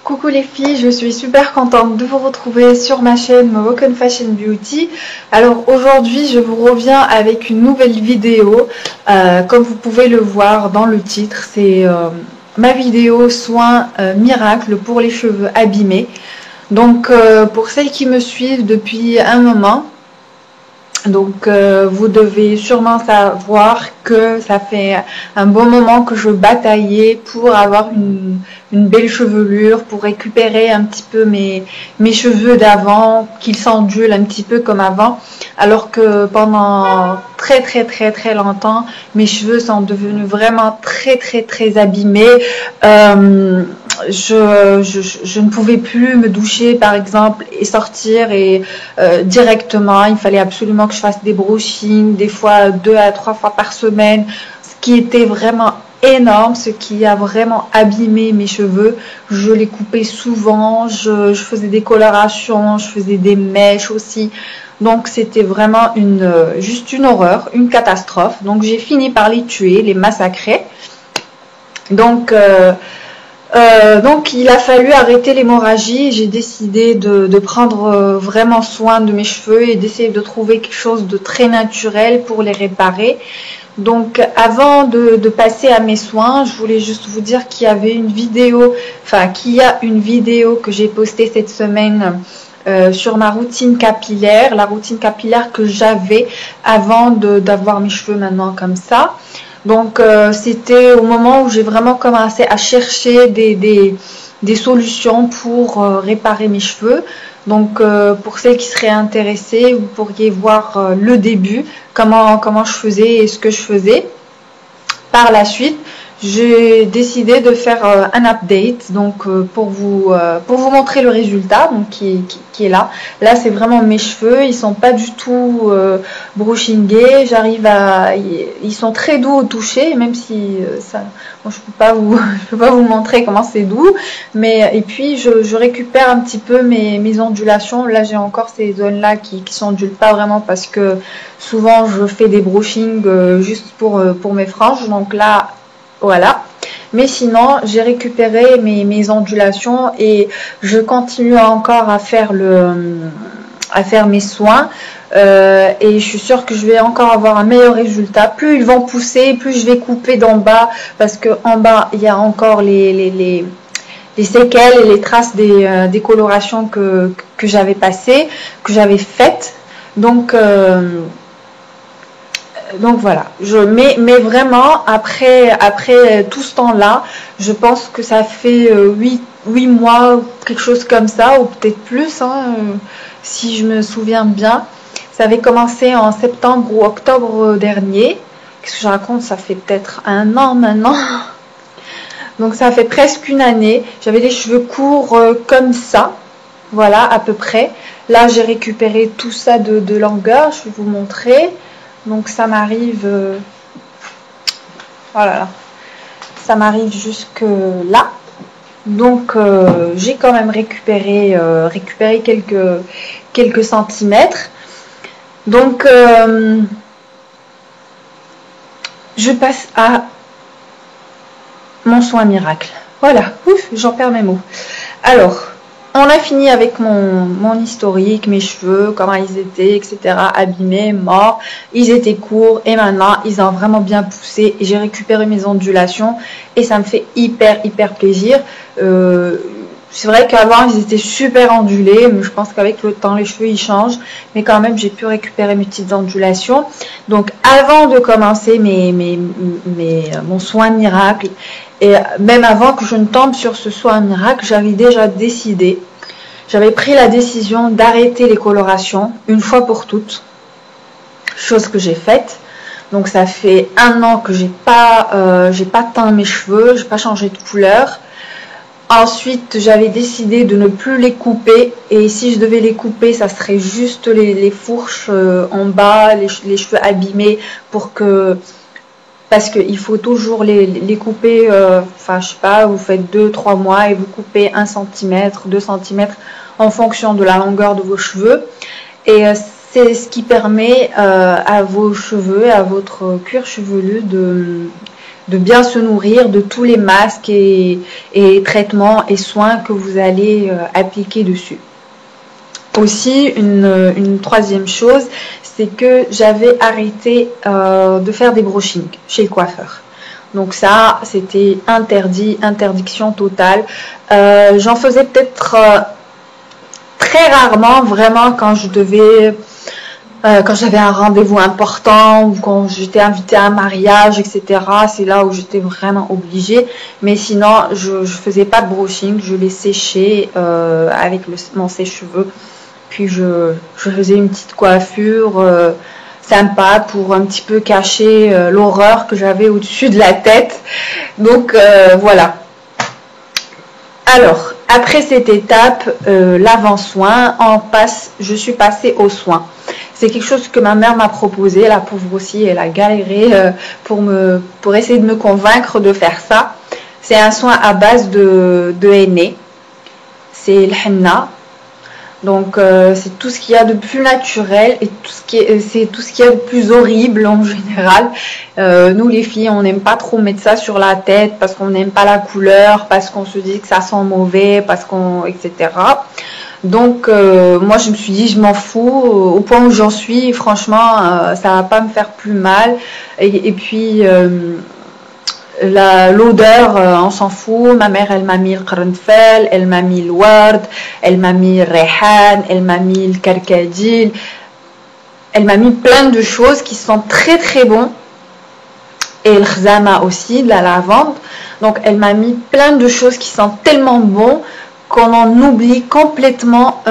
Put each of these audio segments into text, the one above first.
Coucou les filles, je suis super contente de vous retrouver sur ma chaîne Moroccan Fashion Beauty. Alors aujourd'hui je vous reviens avec une nouvelle vidéo. Comme vous pouvez le voir dans le titre, c'est ma vidéo soins miracle pour les cheveux abîmés. Donc pour celles qui me suivent depuis un moment, vous devez sûrement savoir que ça fait un bon moment que je bataillais pour avoir une belle chevelure, pour récupérer un petit peu mes cheveux d'avant, qu'ils s'ondulent un petit peu comme avant, alors que pendant très longtemps, mes cheveux sont devenus vraiment très abîmés. Je ne pouvais plus me doucher par exemple et sortir directement. Il fallait absolument que je fasse des brushings, des fois 2 à 3 fois par semaine, ce qui était vraiment énorme, ce qui a vraiment abîmé mes cheveux. Je les coupais souvent, je faisais des colorations, je faisais des mèches aussi. Donc c'était vraiment juste une horreur, une catastrophe. Donc j'ai fini par les tuer, les massacrer. Donc il a fallu arrêter l'hémorragie. J'ai décidé de prendre vraiment soin de mes cheveux et d'essayer de trouver quelque chose de très naturel pour les réparer. Donc avant de passer à mes soins, je voulais juste vous dire qu'il y avait une vidéo, qu'il y a une vidéo que j'ai postée cette semaine sur ma routine capillaire, la routine capillaire que j'avais avant d'avoir mes cheveux maintenant comme ça. Donc c'était au moment où j'ai vraiment commencé à chercher des solutions pour réparer mes cheveux. Donc pour celles qui seraient intéressées, vous pourriez voir le début, comment je faisais et ce que je faisais. Par la suite, j'ai décidé de faire un update pour vous montrer le résultat qui est là. Là c'est vraiment mes cheveux, ils sont pas du tout brushingés, ils sont très doux au toucher, même si bon, je peux pas vous montrer comment c'est doux, mais et puis je récupère un petit peu mes ondulations. Là j'ai encore ces zones là qui s'ondulent pas vraiment parce que souvent je fais des brushings juste pour mes franges. Donc là voilà, mais sinon j'ai récupéré mes ondulations et je continue encore à faire mes soins et je suis sûre que je vais encore avoir un meilleur résultat. Plus ils vont pousser, plus je vais couper d'en bas, parce que en bas il y a encore les séquelles et les traces des colorations que j'avais passées, que j'avais faites. Donc voilà, mais vraiment après tout ce temps-là, je pense que ça fait 8 mois, quelque chose comme ça, ou peut-être plus, si je me souviens bien. Ça avait commencé en septembre ou octobre dernier. Qu'est-ce que je raconte? Ça fait peut-être 1 an maintenant. Donc ça fait presque une année. J'avais les cheveux courts comme ça, voilà à peu près. Là j'ai récupéré tout ça de longueur, je vais vous montrer. Donc ça m'arrive, voilà, ça m'arrive jusque là. Donc j'ai quand même récupéré quelques centimètres. Donc je passe à mon soin miracle. Voilà, ouf, j'en perds mes mots. Alors, on a fini avec mon historique, mes cheveux, comment ils étaient, etc. Abîmés, morts. Ils étaient courts et maintenant ils ont vraiment bien poussé. J'ai récupéré mes ondulations et ça me fait hyper plaisir. C'est vrai qu'avant ils étaient super ondulés, mais je pense qu'avec le temps les cheveux ils changent. Mais quand même j'ai pu récupérer mes petites ondulations. Donc avant de commencer mon soin miracle, et même avant que je ne tombe sur ce soin miracle, j'avais déjà décidé, j'avais pris la décision d'arrêter les colorations une fois pour toutes, chose que j'ai faite. Donc ça fait 1 an que j'ai pas teint mes cheveux, j'ai pas changé de couleur. Ensuite j'avais décidé de ne plus les couper, et si je devais les couper ça serait juste les fourches en bas, les cheveux abîmés, parce qu'il faut toujours les couper, je sais pas, vous faites 2-3 mois et vous coupez 1 cm, 2 cm en fonction de la longueur de vos cheveux. Et c'est ce qui permet à vos cheveux, à votre cuir chevelu de bien se nourrir de tous les masques et traitements et soins que vous allez appliquer dessus. Aussi, une troisième chose, c'est que j'avais arrêté de faire des brushings chez le coiffeur. Donc ça, c'était interdit, interdiction totale. J'en faisais peut-être très rarement, vraiment, quand je devais... quand j'avais un rendez-vous important ou quand j'étais invitée à un mariage, etc. C'est là où j'étais vraiment obligée. Mais sinon, je faisais pas de brushing. Je les séchais avec mon sèche-cheveux. Puis je faisais une petite coiffure sympa pour un petit peu cacher l'horreur que j'avais au-dessus de la tête. Donc voilà. Alors, après cette étape, l'avant-soin, je suis passée aux soins. C'est quelque chose que ma mère m'a proposé, la pauvre aussi, elle a galéré pour essayer de me convaincre de faire ça. C'est un soin à base de henné, c'est le henna. Donc c'est tout ce qu'il y a de plus naturel et c'est tout ce qu'il y a de plus horrible en général. Nous les filles, on n'aime pas trop mettre ça sur la tête parce qu'on n'aime pas la couleur, parce qu'on se dit que ça sent mauvais, etc. Donc moi je me suis dit je m'en fous, au point où j'en suis, franchement ça va pas me faire plus mal. Et puis l'odeur, on s'en fout. Ma mère, elle m'a mis le qarnfel, elle m'a mis le ward, elle m'a mis le rehan, elle m'a mis le karkadil, elle m'a mis plein de choses qui sont très très bons. Et le khzama aussi, de la lavande. Donc elle m'a mis plein de choses qui sont tellement bons qu'on en oublie complètement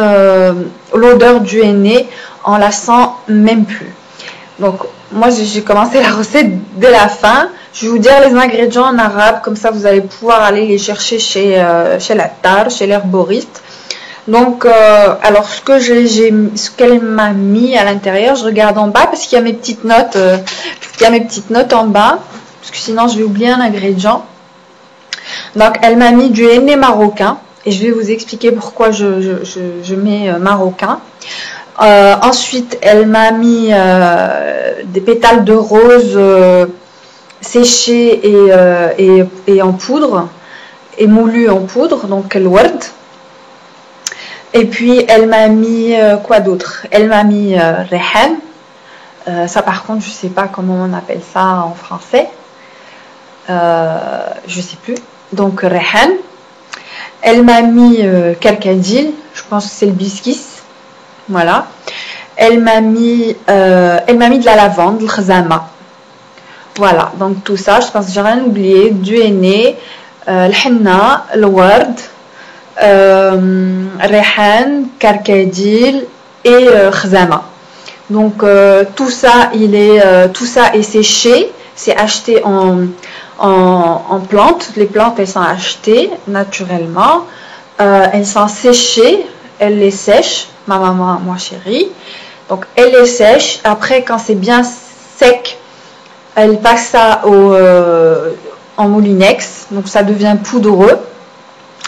l'odeur du henné, on la sent même plus. Donc moi j'ai commencé la recette dès la fin. Je vais vous dire les ingrédients en arabe, comme ça vous allez pouvoir aller les chercher chez l'attar, chez l'herboriste. Donc alors ce qu'elle m'a mis à l'intérieur, je regarde en bas parce qu'il y a mes petites notes, en bas, parce que sinon je vais oublier un ingrédient. Donc elle m'a mis du henné marocain et je vais vous expliquer pourquoi je mets marocain. Ensuite elle m'a mis des pétales de rose séchés et en poudre et moulus en poudre, donc le ward. Et puis elle m'a mis quoi d'autre? Elle m'a mis rehan. Ça par contre je sais pas comment on appelle ça en français. Je sais plus. Donc rehan. Elle m'a mis karkadil. Je pense que c'est le biscuit. Voilà. Elle m'a mis de la lavande, le khzama. Voilà, donc tout ça, je pense que j'ai rien oublié. Du henné, le henna, le ward, rehan, karkadil et khzama. Donc tout ça est séché, c'est acheté en plantes. Les plantes, elles sont achetées naturellement. Elles sont séchées, elles les sèchent, ma maman, moi chérie. Donc elle les sèche. Après, quand c'est bien sec, elle passe ça en moulinex, donc ça devient poudreux.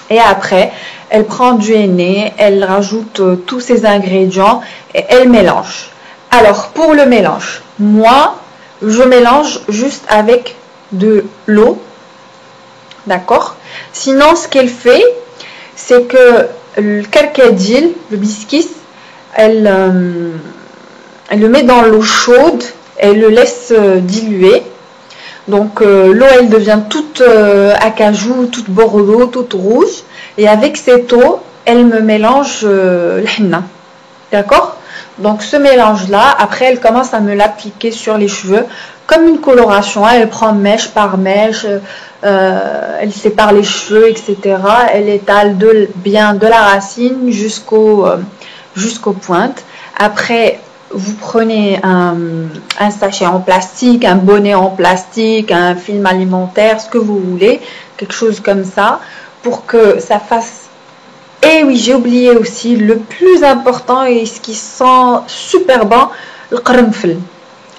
Et après, elle prend du henné, elle rajoute tous ces ingrédients et elle mélange. Alors, pour le mélange, moi, je mélange juste avec de l'eau. D'accord? Sinon, ce qu'elle fait, c'est que le karkadil, le biscuit, elle le met dans l'eau chaude, elle le laisse diluer. Donc l'eau, elle devient toute acajou, toute bordeaux, toute rouge. Et avec cette eau, elle me mélange le henna. D'accord? Donc ce mélange-là, après, elle commence à me l'appliquer sur les cheveux comme une coloration. Elle prend mèche par mèche, elle sépare les cheveux, etc. Elle étale bien de la racine jusqu'aux pointes. Après, vous prenez un sachet en plastique, un bonnet en plastique, un film alimentaire, ce que vous voulez, quelque chose comme ça, pour que ça fasse... Et oui, j'ai oublié aussi le plus important et ce qui sent super bon, le qarnfel.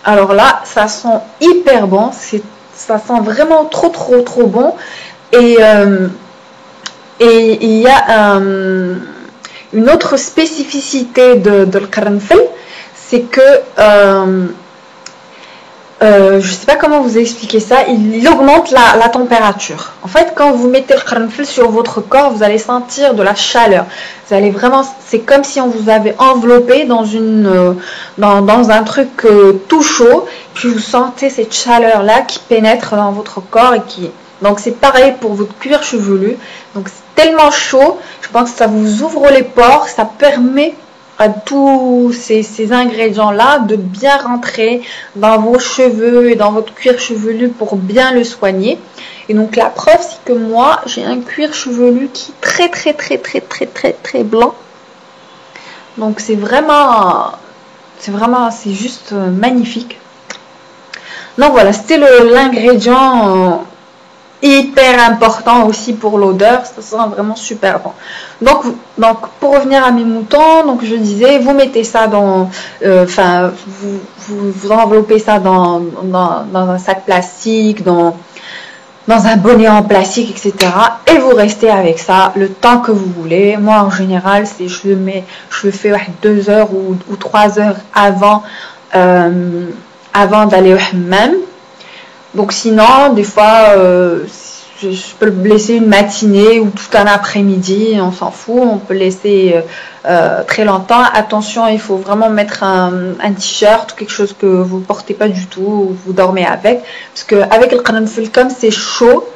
Alors là, ça sent hyper bon, ça sent vraiment trop bon. Et il y a une autre spécificité de le qarnfel, c'est que Je sais pas comment vous expliquer ça, il augmente la température. En fait, quand vous mettez le qaranfil sur votre corps, vous allez sentir de la chaleur. Vous allez vraiment, c'est comme si on vous avait enveloppé dans dans un truc tout chaud, puis vous sentez cette chaleur-là qui pénètre dans votre corps donc c'est pareil pour votre cuir chevelu. Donc c'est tellement chaud, je pense que ça vous ouvre les pores, ça permet à tous ces ingrédients-là de bien rentrer dans vos cheveux et dans votre cuir chevelu pour bien le soigner. Et donc la preuve, c'est que moi, j'ai un cuir chevelu qui est très blanc. Donc c'est juste magnifique. Donc voilà, c'était l'ingrédient hyper important aussi pour l'odeur, ça sent vraiment super bon. Donc pour revenir à mes moutons, donc je disais, vous mettez ça dans, vous enveloppez ça dans un sac plastique, dans un bonnet en plastique, etc. Et vous restez avec ça le temps que vous voulez. Moi en général, je le fais 2 heures ou 3 heures avant d'aller au hammam. Donc sinon, des fois, je peux le laisser une matinée ou tout un après-midi, on s'en fout, on peut le laisser très longtemps. Attention, il faut vraiment mettre un t-shirt ou quelque chose que vous ne portez pas du tout, ou vous dormez avec. Parce qu'avec le qaranfil, comme c'est chaud,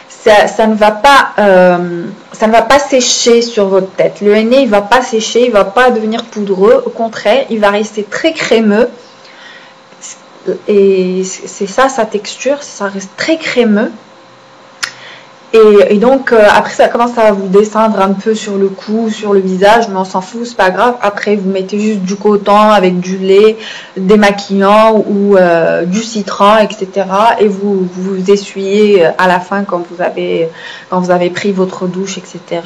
ça ne va pas sécher sur votre tête. Le henné, il ne va pas sécher, il ne va pas devenir poudreux. Au contraire, il va rester très crémeux. Et c'est ça sa texture, ça reste très crémeux. Et donc après ça commence à vous descendre un peu sur le cou, sur le visage, mais on s'en fout, c'est pas grave. Après vous mettez juste du coton avec du lait démaquillant ou du citron, etc. Et vous essuyez à la fin quand vous avez pris votre douche, etc.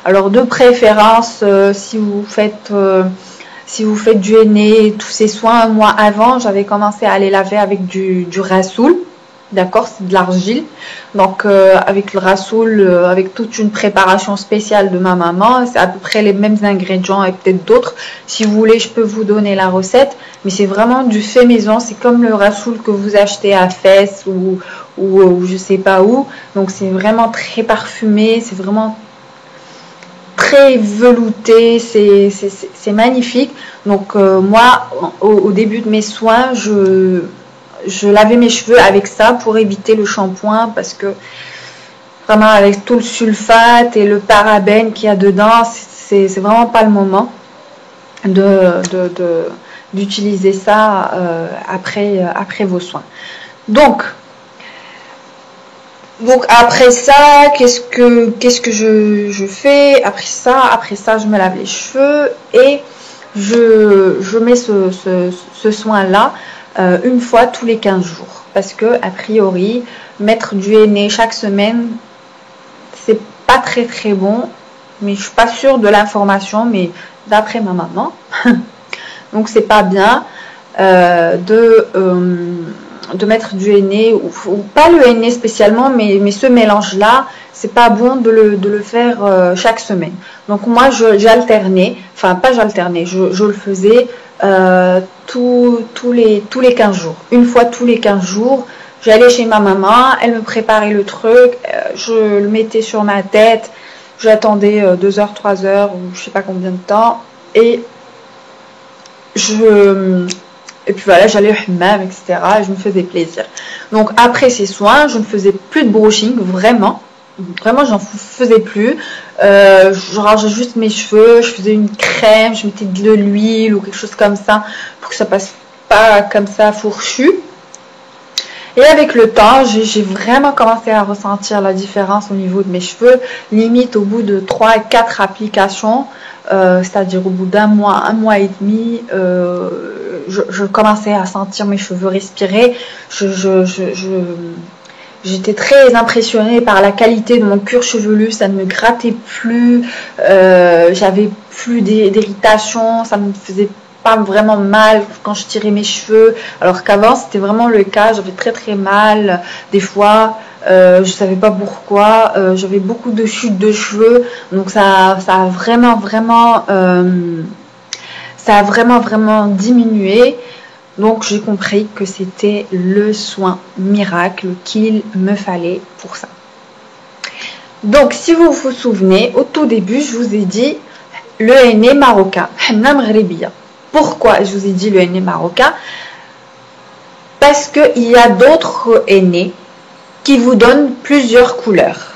Alors de préférence, si vous faites du henné, tous ces soins, un mois avant, j'avais commencé à les laver avec du rassoul. D'accord, c'est de l'argile. Donc avec le rassoul, avec toute une préparation spéciale de ma maman, c'est à peu près les mêmes ingrédients et peut-être d'autres. Si vous voulez, je peux vous donner la recette, mais c'est vraiment du fait maison. C'est comme le rassoul que vous achetez à Fès ou je sais pas où. Donc c'est vraiment très parfumé, c'est vraiment très velouté, c'est magnifique. Donc moi, au début de mes soins, je lavais mes cheveux avec ça pour éviter le shampoing, parce que vraiment avec tout le sulfate et le parabène qu'il y a dedans, c'est vraiment pas le moment d'utiliser ça après vos soins. Donc après ça, qu'est-ce que je fais après ça, je me lave les cheveux et je mets ce soin là une fois tous les 15 jours, parce que a priori mettre du henné chaque semaine, c'est pas très bon, mais je suis pas sûre de l'information, mais d'après ma maman donc c'est pas bien de mettre du henné ou pas le henné spécialement, mais ce mélange là, c'est pas bon de le faire chaque semaine. Donc moi j'alternais, enfin pas j'alternais, je le faisais tous les 15 jours. Une fois tous les 15 jours, j'allais chez ma maman, elle me préparait le truc, je le mettais sur ma tête, j'attendais 2 heures, 3 heures, ou je sais pas combien de temps, et puis voilà, j'allais au hammam, etc. Et je me faisais plaisir. Donc après ces soins, je ne faisais plus de brushing, vraiment j'en faisais plus. Je rangeais juste mes cheveux, je faisais une crème, je mettais de l'huile ou quelque chose comme ça pour que ça passe pas comme ça fourchu. Et avec le temps, j'ai vraiment commencé à ressentir la différence au niveau de mes cheveux, limite au bout de 3 à 4 applications, c'est-à-dire au bout d'un mois et demi, je commençais à sentir mes cheveux respirer. J'étais très impressionnée par la qualité de mon cuir chevelu, ça ne me grattait plus, j'avais plus d'irritation, ça me faisait pas vraiment mal quand je tirais mes cheveux, alors qu'avant c'était vraiment le cas, j'avais très mal des fois, je savais pas pourquoi, j'avais beaucoup de chutes de cheveux, donc ça a vraiment diminué. Donc j'ai compris que c'était le soin miracle qu'il me fallait pour ça. Donc si vous vous souvenez, au tout début je vous ai dit le henné marocain, henna maghribiya. Pourquoi je vous ai dit le henné marocain? Parce qu'il y a d'autres hennés qui vous donnent plusieurs couleurs.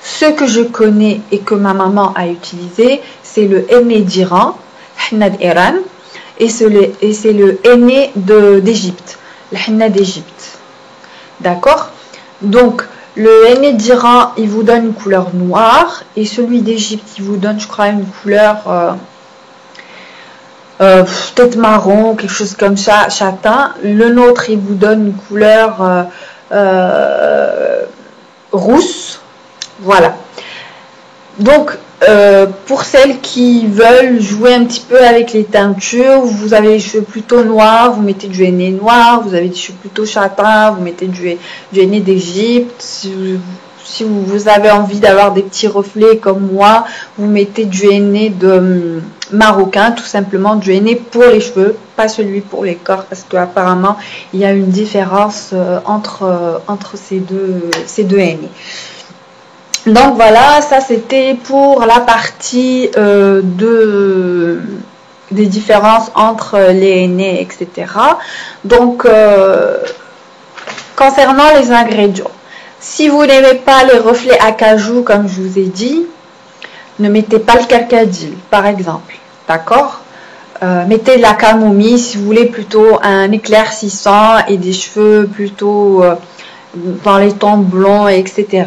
Ce que je connais et que ma maman a utilisé, c'est le henné d'Iran, henna d'Iran, et c'est le henné d'Égypte, le henna d'Égypte. D'accord? Donc, le henné d'Iran, il vous donne une couleur noire, et celui d'Égypte, il vous donne, je crois, une couleur peut-être marron, quelque chose comme ça, châtain. Le nôtre, il vous donne une couleur rousse. Voilà. Donc, pour celles qui veulent jouer un petit peu avec les teintures, vous avez les cheveux plutôt noirs, vous mettez du henné noir, vous avez des cheveux plutôt châtains, vous mettez du henné d'Égypte. Si vous avez envie d'avoir des petits reflets comme moi, vous mettez du henné de marocain, tout simplement du henné pour les cheveux, pas celui pour les corps, parce qu'apparemment il y a une différence entre ces deux henné. Donc voilà, ça c'était pour la partie des différences entre les hennés, etc. Donc, concernant les ingrédients, si vous n'aimez pas les reflets acajou, comme je vous ai dit, ne mettez pas le carcadil, par exemple. D'accord? Mettez de la camomille si vous voulez plutôt un éclaircissant et des cheveux plutôt dans les tons blonds, etc.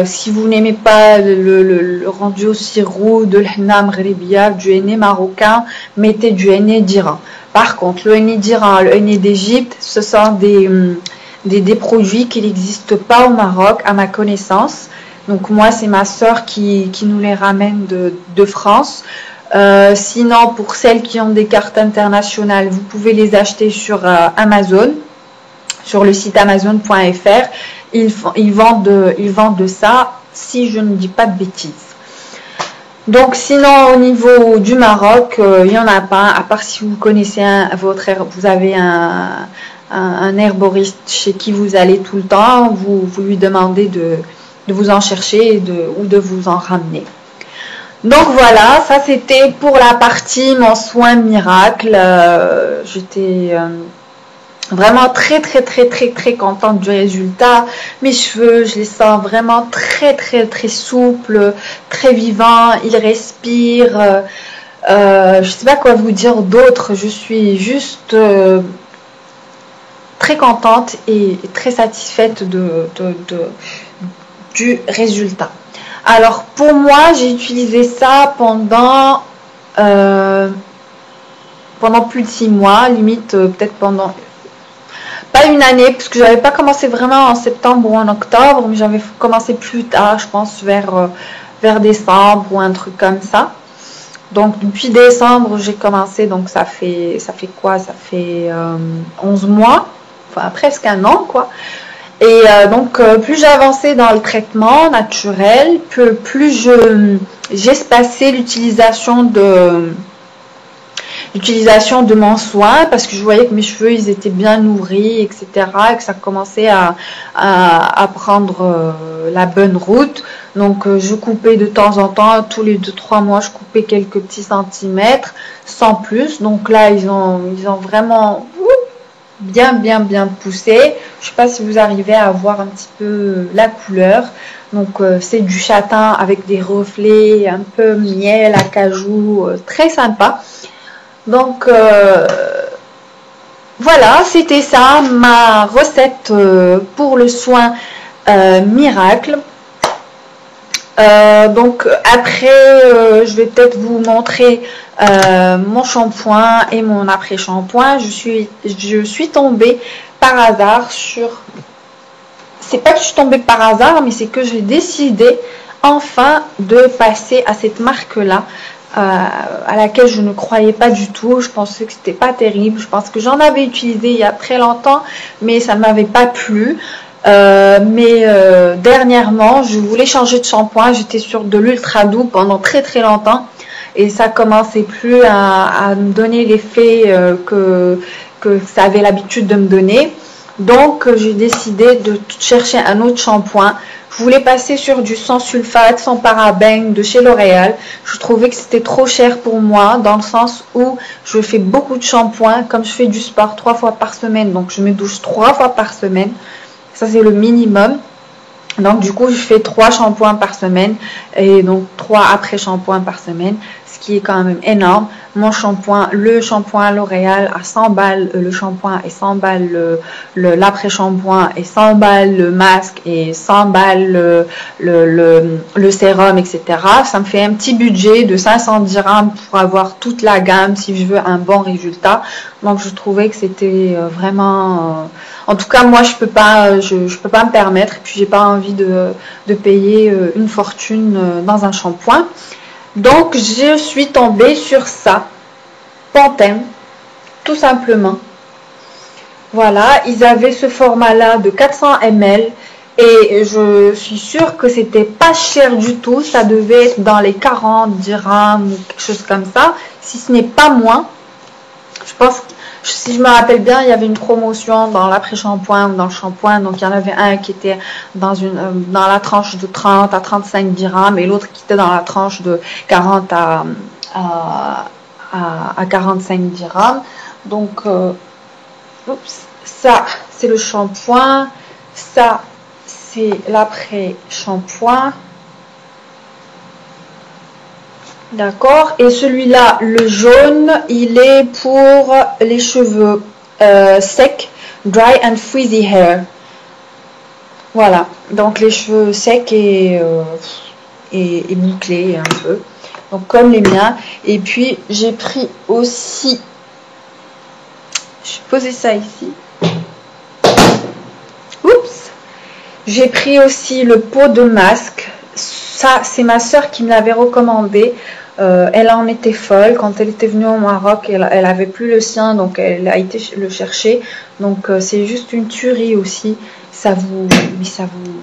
Si vous n'aimez pas le rendu aussi roux de l'henna maghribiya, du henné marocain, mettez du henné d'Iran. Par contre, le henné d'Iran, le henné d'Égypte, ce sont des produits qui n'existent pas au Maroc, à ma connaissance. Donc moi, c'est ma soeur qui nous les ramène de France. Sinon, pour celles qui ont des cartes internationales, vous pouvez les acheter sur Amazon, sur le site amazon.fr. Ils vendent ça, si je ne dis pas de bêtises. Donc sinon, au niveau du Maroc, il n'y en a pas, à part si vous connaissez vous avez un herboriste chez qui vous allez tout le temps, vous lui demandez de vous en chercher ou de vous en ramener. Donc voilà, ça c'était pour la partie mon soin miracle. J'étais vraiment très contente du résultat. Mes cheveux, je les sens vraiment très souples, très vivants, ils respirent. Je sais pas quoi vous dire d'autre, je suis juste très contente et très satisfaite du résultat. Alors pour moi, j'ai utilisé ça pendant plus de 6 mois, limite peut-être pendant pas une année, parce que j'avais pas commencé vraiment en septembre ou en octobre, mais j'avais commencé plus tard, je pense vers décembre ou un truc comme ça. Donc depuis décembre j'ai commencé, donc ça fait quoi? Ça fait 11 mois, enfin presque un an quoi. Et donc plus j'ai avancé dans le traitement naturel, plus j'espaçais l'utilisation de mon soin, parce que je voyais que mes cheveux ils étaient bien nourris, etc., et que ça commençait à prendre la bonne route. Donc je coupais de temps en temps, tous les 2-3 mois je coupais quelques petits centimètres sans plus. Donc là ils ont vraiment bien poussé. Je sais pas si vous arrivez à voir un petit peu la couleur. Donc c'est du châtain avec des reflets un peu miel, acajou, très sympa. Donc voilà, c'était ça ma recette pour le soin miracle. Donc après je vais peut-être vous montrer mon shampoing et mon après shampoing. Je suis tombée par hasard c'est pas que je suis tombée par hasard, mais c'est que j'ai décidé enfin de passer à cette marque là, à laquelle je ne croyais pas du tout. Je pensais que c'était pas terrible, je pense que j'en avais utilisé il y a très longtemps, mais ça ne m'avait pas plu. Mais dernièrement je voulais changer de shampoing, j'étais sur de l'ultra doux pendant très longtemps, et ça commençait plus à me donner l'effet que ça avait l'habitude de me donner. Donc j'ai décidé de chercher un autre shampoing. Je voulais passer sur du sans sulfate, sans parabènes de chez L'Oréal. Je trouvais que c'était trop cher pour moi, dans le sens où je fais beaucoup de shampoings. Comme je fais du sport 3 fois par semaine, donc je me douche 3 fois par semaine. Ça c'est le minimum. Donc du coup je fais 3 shampoings par semaine et donc 3 après-shampoings par semaine, ce qui est quand même énorme. Mon shampoing, le shampoing L'Oréal à 100 balles, le shampoing et 100 balles l'après-shampoing et 100 balles le masque et 100 balles le sérum, etc. Ça me fait un petit budget de 500 dirhams pour avoir toute la gamme si je veux un bon résultat. Donc je trouvais que c'était vraiment... en tout cas moi je peux pas me permettre, et puis j'ai pas envie de payer une fortune dans un shampoing. Donc je suis tombée sur ça, Pantene, tout simplement. Voilà, ils avaient ce format là de 400 ml et je suis sûre que c'était pas cher du tout. Ça devait être dans les 40 dirhams ou quelque chose comme ça, si ce n'est pas moins. Je pense que, si je me rappelle bien, il y avait une promotion dans l'après-shampoing ou dans le shampoing. Donc, il y en avait un qui était dans la tranche de 30 à 35 dirhams et l'autre qui était dans la tranche de 40 à 45 dirhams. Donc, ça, c'est le shampoing. Ça, c'est l'après-shampoing. D'accord, et celui-là, le jaune, il est pour les cheveux secs, dry and frizzy hair. Voilà, donc les cheveux secs et bouclés un peu, donc comme les miens. Et puis j'ai pris aussi, je vais poser ça ici. Oups, j'ai pris aussi le pot de masque. Ça, c'est ma soeur qui me l'avait recommandé. Elle en était folle. Quand elle était venue au Maroc, elle avait plus le sien, donc elle a été le chercher. Donc c'est juste une tuerie aussi. Ça vous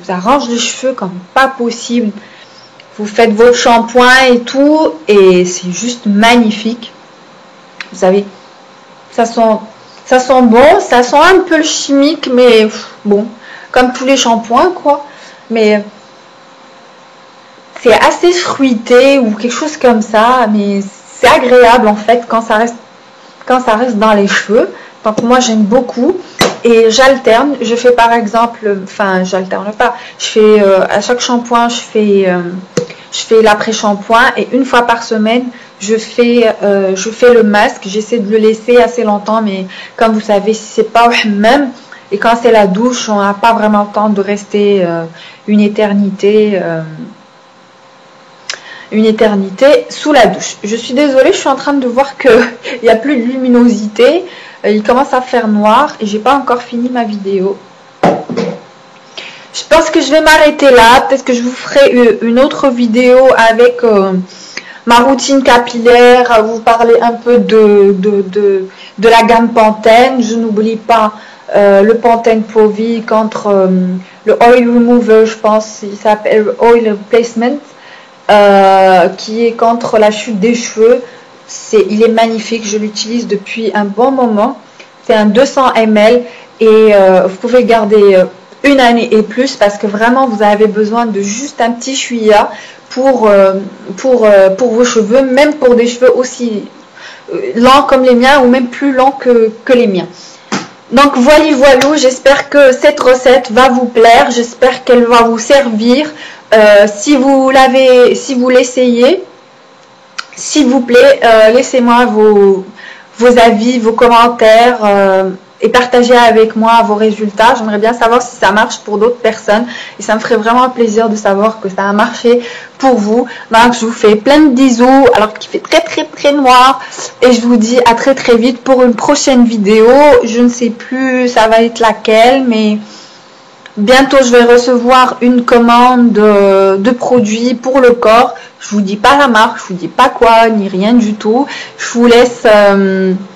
arrange les cheveux comme pas possible. Vous faites votre shampoing et tout, et c'est juste magnifique. Vous savez, ça sent bon, ça sent un peu chimique, mais bon, comme tous les shampoings, quoi. Mais c'est assez fruité ou quelque chose comme ça, mais c'est agréable en fait quand ça reste dans les cheveux. Donc moi j'aime beaucoup et j'alterne. Je fais par exemple, enfin j'alterne pas. Je fais à chaque shampoing je fais l'après-shampoing et une fois par semaine je fais le masque. J'essaie de le laisser assez longtemps, mais comme vous savez, si c'est pas au hammam et quand c'est la douche, on n'a pas vraiment le temps de rester une éternité sous la douche. Je suis désolée, je suis en train de voir qu'il n'y a plus de luminosité. Il commence à faire noir et j'ai pas encore fini ma vidéo. Je pense que je vais m'arrêter là. Peut-être que je vous ferai une autre vidéo avec ma routine capillaire, vous parler un peu de la gamme Pantene. Je n'oublie pas le Pantene Pro-V contre le Oil Remover, je pense, il s'appelle Oil Replacement. Qui est contre la chute des cheveux. Il est magnifique, je l'utilise depuis un bon moment. C'est un 200 ml et vous pouvez garder une année et plus parce que vraiment vous avez besoin de juste un petit chouïa pour vos cheveux, même pour des cheveux aussi lents comme les miens ou même plus lents que les miens. Donc voilà, j'espère que cette recette va vous plaire, j'espère qu'elle va vous servir. Si vous l'essayez, s'il vous plaît, laissez-moi vos avis, vos commentaires et partagez avec moi vos résultats. J'aimerais bien savoir si ça marche pour d'autres personnes et ça me ferait vraiment plaisir de savoir que ça a marché pour vous. Donc je vous fais plein de bisous alors qu'il fait très très très noir et je vous dis à très très vite pour une prochaine vidéo. Je ne sais plus ça va être laquelle, mais bientôt je vais recevoir une commande de produits pour le corps. Je vous dis pas la marque, je vous dis pas quoi, ni rien du tout. Je vous laisse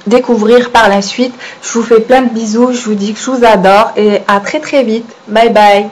découvrir par la suite. Je vous fais plein de bisous, je vous dis que je vous adore et à très très vite. Bye bye.